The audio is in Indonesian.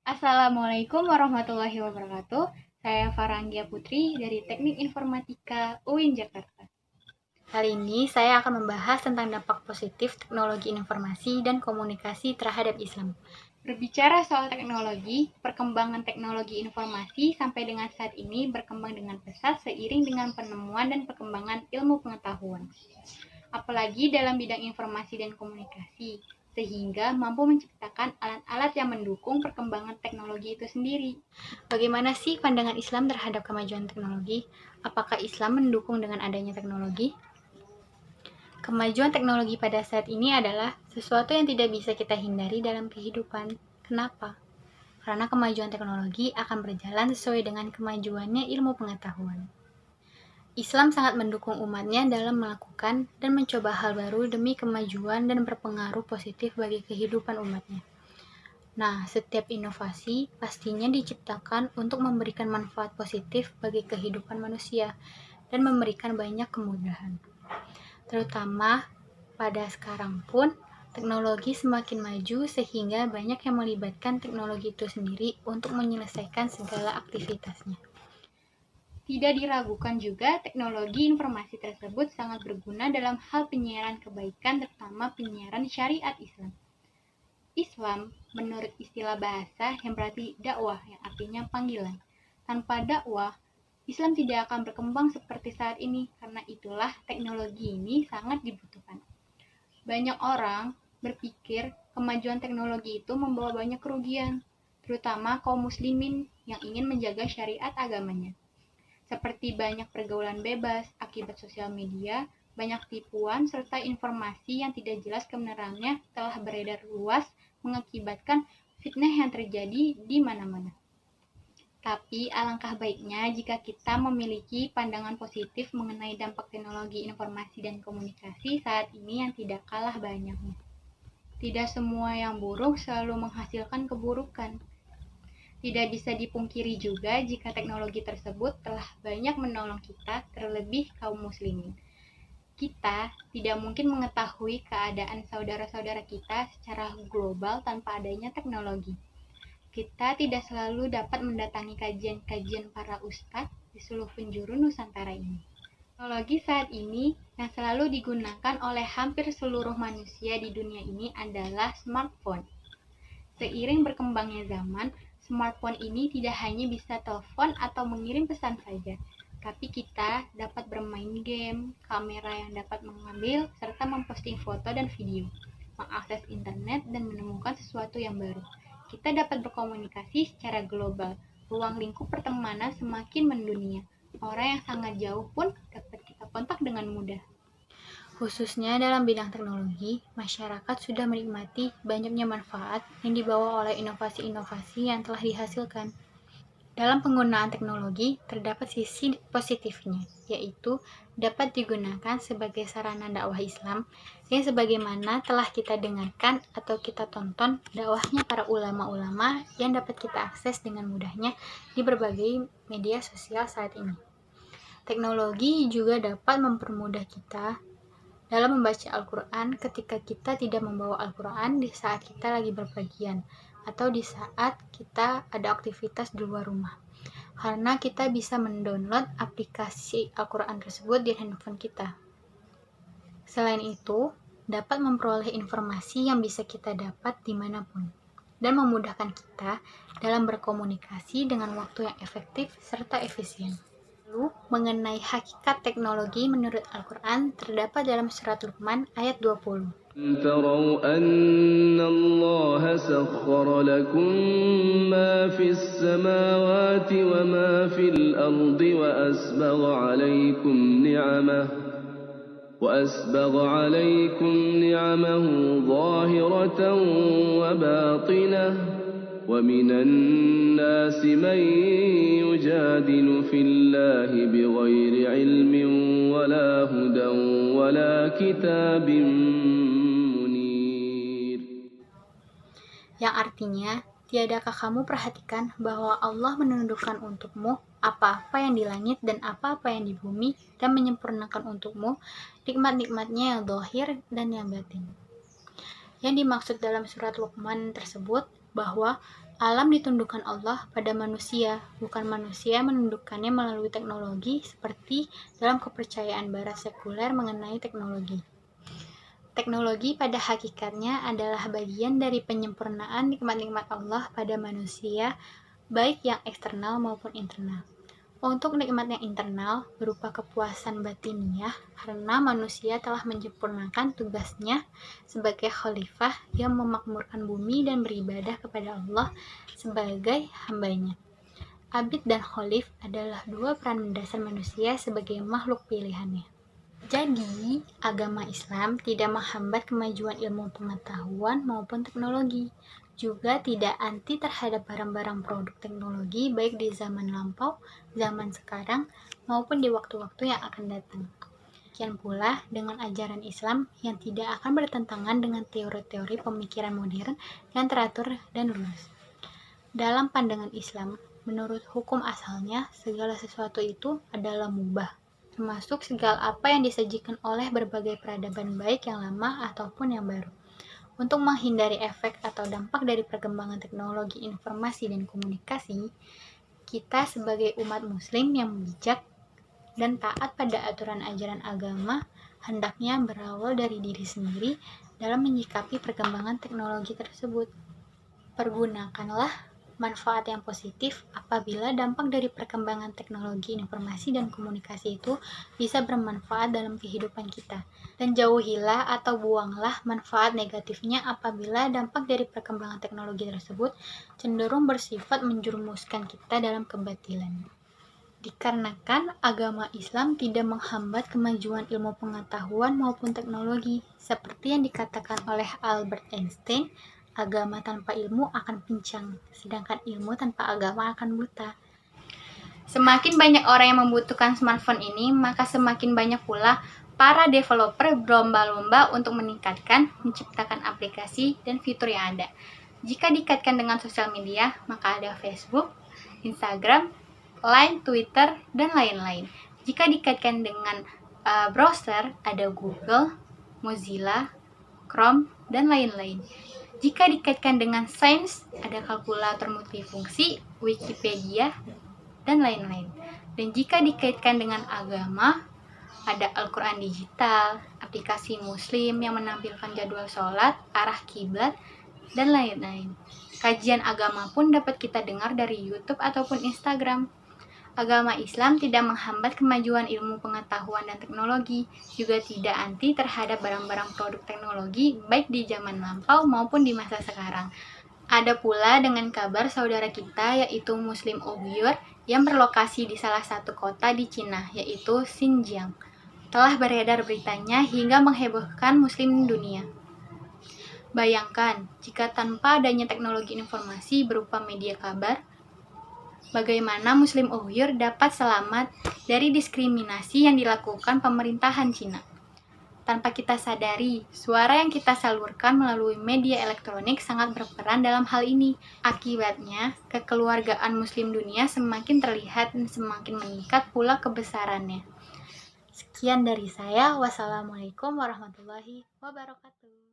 Assalamualaikum warahmatullahi wabarakatuh. Saya Faranggia Putri dari Teknik Informatika UIN Jakarta. Kali ini saya akan membahas tentang dampak positif teknologi informasi dan komunikasi terhadap Islam. Berbicara soal teknologi, perkembangan teknologi informasi sampai dengan saat ini berkembang dengan pesat seiring dengan penemuan dan perkembangan ilmu pengetahuan. Apalagi dalam bidang informasi dan komunikasi, sehingga mampu menciptakan alat-alat yang mendukung perkembangan teknologi itu sendiri. Bagaimana sih pandangan Islam terhadap kemajuan teknologi? Apakah Islam mendukung dengan adanya teknologi? Kemajuan teknologi pada saat ini adalah sesuatu yang tidak bisa kita hindari dalam kehidupan. Kenapa? Karena kemajuan teknologi akan berjalan sesuai dengan kemajuannya ilmu pengetahuan. Islam sangat mendukung umatnya dalam melakukan dan mencoba hal baru demi kemajuan dan berpengaruh positif bagi kehidupan umatnya. Nah, setiap inovasi pastinya diciptakan untuk memberikan manfaat positif bagi kehidupan manusia dan memberikan banyak kemudahan. Terutama pada sekarang pun, teknologi semakin maju sehingga banyak yang melibatkan teknologi itu sendiri untuk menyelesaikan segala aktivitasnya. Tidak diragukan juga, teknologi informasi tersebut sangat berguna dalam hal penyiaran kebaikan, terutama penyiaran syariat Islam. Islam, menurut istilah bahasa yang berarti dakwah, yang artinya panggilan. Tanpa dakwah, Islam tidak akan berkembang seperti saat ini, karena itulah teknologi ini sangat dibutuhkan. Banyak orang berpikir kemajuan teknologi itu membawa banyak kerugian, terutama kaum muslimin yang ingin menjaga syariat agamanya. Seperti banyak pergaulan bebas akibat sosial media, banyak tipuan, serta informasi yang tidak jelas kebenarannya telah beredar luas mengakibatkan fitnah yang terjadi di mana-mana. Tapi alangkah baiknya jika kita memiliki pandangan positif mengenai dampak teknologi informasi dan komunikasi saat ini yang tidak kalah banyaknya. Tidak semua yang buruk selalu menghasilkan keburukan. Tidak bisa dipungkiri juga jika teknologi tersebut telah banyak menolong kita, terlebih kaum muslimin. Kita tidak mungkin mengetahui keadaan saudara-saudara kita secara global tanpa adanya teknologi. Kita tidak selalu dapat mendatangi kajian-kajian para ustadz di seluruh penjuru Nusantara ini. Teknologi saat ini yang selalu digunakan oleh hampir seluruh manusia di dunia ini adalah smartphone. Seiring berkembangnya zaman, smartphone ini tidak hanya bisa telepon atau mengirim pesan saja, tapi kita dapat bermain game, kamera yang dapat mengambil, serta memposting foto dan video, mengakses internet, dan menemukan sesuatu yang baru. Kita dapat berkomunikasi secara global, ruang lingkup pertemanan semakin mendunia. Orang yang sangat jauh pun dapat kita kontak dengan mudah. Khususnya dalam bidang teknologi, masyarakat sudah menikmati banyaknya manfaat yang dibawa oleh inovasi-inovasi yang telah dihasilkan. Dalam penggunaan teknologi, terdapat sisi positifnya, yaitu dapat digunakan sebagai sarana dakwah Islam yang sebagaimana telah kita dengarkan atau kita tonton dakwahnya para ulama-ulama yang dapat kita akses dengan mudahnya di berbagai media sosial saat ini. Teknologi juga dapat mempermudah kita dalam membaca Al-Quran ketika kita tidak membawa Al-Quran di saat kita lagi berpergian atau di saat kita ada aktivitas di luar rumah, karena kita bisa mendownload aplikasi Al-Quran tersebut di handphone kita. Selain itu, dapat memperoleh informasi yang bisa kita dapat dimanapun dan memudahkan kita dalam berkomunikasi dengan waktu yang efektif serta efisien. Mengenai hakikat teknologi menurut Al-Quran terdapat dalam surat Luqman ayat 20. تروا أن الله سخر لكم ما في السماوات وما في الأرض وأسبغ عليكم نعمه ظاهرة وباطنة ومن الناس من يجادل في الله بغير علم ولا هدى ولا كتاب منير. Yang artinya, tiadakah kamu perhatikan bahwa Allah menundukkan untukmu apa-apa yang di langit dan apa-apa yang di bumi dan menyempurnakan untukmu nikmat-nikmatnya yang zahir dan yang batin. Yang dimaksud dalam surat Luqman tersebut bahwa alam ditundukkan Allah pada manusia, bukan manusia menundukkannya melalui teknologi seperti dalam kepercayaan barat sekuler mengenai teknologi. Teknologi pada hakikatnya adalah bagian dari penyempurnaan nikmat-nikmat Allah pada manusia, baik yang eksternal maupun internal. Untuk nikmat yang internal berupa kepuasan batiniah karena manusia telah menyempurnakan tugasnya sebagai khalifah yang memakmurkan bumi dan beribadah kepada Allah sebagai hambanya. Abid dan khalif adalah dua peran mendasar manusia sebagai makhluk pilihannya. Jadi, agama Islam tidak menghambat kemajuan ilmu pengetahuan maupun teknologi, juga tidak anti terhadap barang-barang produk teknologi baik di zaman lampau, zaman sekarang, maupun di waktu-waktu yang akan datang. Demikian pula dengan ajaran Islam yang tidak akan bertentangan dengan teori-teori pemikiran modern yang teratur dan lurus. Dalam pandangan Islam, menurut hukum asalnya, segala sesuatu itu adalah mubah, termasuk segala apa yang disajikan oleh berbagai peradaban baik yang lama ataupun yang baru. Untuk menghindari efek atau dampak dari perkembangan teknologi informasi dan komunikasi, kita sebagai umat muslim yang bijak dan taat pada aturan ajaran agama hendaknya berawal dari diri sendiri dalam menyikapi perkembangan teknologi tersebut. Pergunakanlah manfaat yang positif apabila dampak dari perkembangan teknologi informasi dan komunikasi itu bisa bermanfaat dalam kehidupan kita, dan jauhilah atau buanglah manfaat negatifnya apabila dampak dari perkembangan teknologi tersebut cenderung bersifat menjerumuskan kita dalam kebatilan. Dikarenakan agama Islam tidak menghambat kemajuan ilmu pengetahuan maupun teknologi, seperti yang dikatakan oleh Albert Einstein, agama tanpa ilmu akan pincang, sedangkan ilmu tanpa agama akan buta. Semakin banyak orang yang membutuhkan smartphone ini, maka semakin banyak pula para developer berlomba-lomba untuk menciptakan aplikasi dan fitur yang ada. Jika dikaitkan dengan sosial media, maka ada Facebook, Instagram, Line, Twitter, dan lain-lain. Jika dikaitkan dengan browser, ada Google, Mozilla, Chrome, dan lain-lain. Jika dikaitkan dengan sains, ada kalkulator multifungsi, Wikipedia, dan lain-lain. Dan jika dikaitkan dengan agama, ada Al-Quran digital, aplikasi muslim yang menampilkan jadwal sholat, arah kiblat, dan lain-lain. Kajian agama pun dapat kita dengar dari YouTube ataupun Instagram. Agama Islam tidak menghambat kemajuan ilmu pengetahuan dan teknologi, juga tidak anti terhadap barang-barang produk teknologi baik di zaman lampau maupun di masa sekarang. Ada pula dengan kabar saudara kita yaitu Muslim Uyghur yang berlokasi di salah satu kota di Cina, yaitu Xinjiang. Telah beredar beritanya hingga menghebohkan muslim dunia. Bayangkan, jika tanpa adanya teknologi informasi berupa media kabar, bagaimana Muslim Uyghur dapat selamat dari diskriminasi yang dilakukan pemerintahan Cina. Tanpa kita sadari, suara yang kita salurkan melalui media elektronik sangat berperan dalam hal ini. Akibatnya, kekeluargaan Muslim dunia semakin terlihat dan semakin meningkat pula kebesarannya. Sekian dari saya. Wassalamualaikum warahmatullahi wabarakatuh.